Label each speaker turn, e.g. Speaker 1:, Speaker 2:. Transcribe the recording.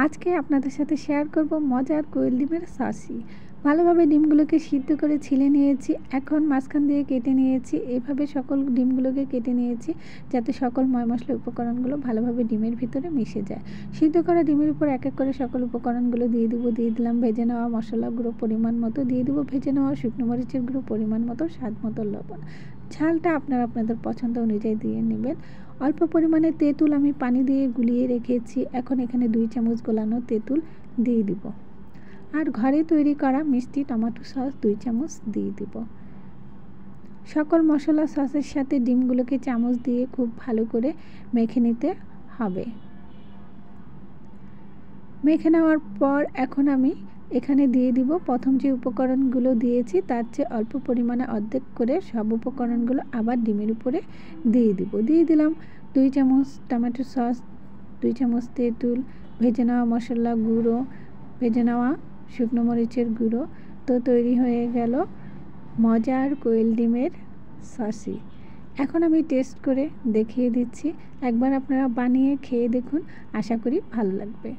Speaker 1: আজকে আপনাদের সাথে শেয়ার করব মজার কোয়েল ডিমের সসি। ভালোভাবে ডিমগুলোকে সিদ্ধ করে ছিলে নিয়েছি, এখন মাঝখান দিয়ে কেটে নিয়েছি। এভাবে সকল ডিমগুলোকে কেটে নিয়েছি যাতে সকল ময় মশলা উপকরণগুলো ভালোভাবে ডিমের ভিতরে মিশে যায়। সিদ্ধ করা ডিমের উপর এক এক করে সকল উপকরণগুলো দিয়ে দিলাম ভেজে নেওয়া মশলা গুঁড়ো পরিমাণ মতো, দিয়ে দেবো ভেজে নেওয়া শুকনো মরিচের গুঁড়ো পরিমাণ মতো, স্বাদ মতো লবণ। ঝালটা আপনারা আপনাদের পছন্দ অনুযায়ী দিয়ে নেবেন। অল্প পরিমাণে তেঁতুল আমি পানি দিয়ে গুলিয়ে রেখেছি, এখন এখানে 2 চামচ গোলানো তেঁতুল দিয়ে দিব। আর ঘরে তৈরি করা মিষ্টি টমেটো সস 2 চামচ দিয়ে দিব। সকল মশলা সসের সাথে ডিমগুলোকে চামচ দিয়ে খুব ভালো করে মেখে নিতে হবে। মেখে নেওয়ার পর এখন আমি এখানে দিয়ে দিব প্রথম যে উপকরণগুলো দিয়েছি তার চেয়ে অল্প পরিমাণে অর্ধেক করে সব উপকরণগুলো আবার ডিমের উপরে দিয়ে দিলাম 2 চামচ টমেটো সস, 2 চামচ তেঁতুল, ভেজে নেওয়া মশলা গুঁড়ো, ভেজে নেওয়া শুকনো মরিচের গুঁড়ো। তো তৈরি হয়ে গেল মজার কোয়েল ডিমের সসি। এখন আমি টেস্ট করে দেখিয়ে দিচ্ছি, একবার আপনারা বানিয়ে খেয়ে দেখুন, আশা করি ভালো লাগবে।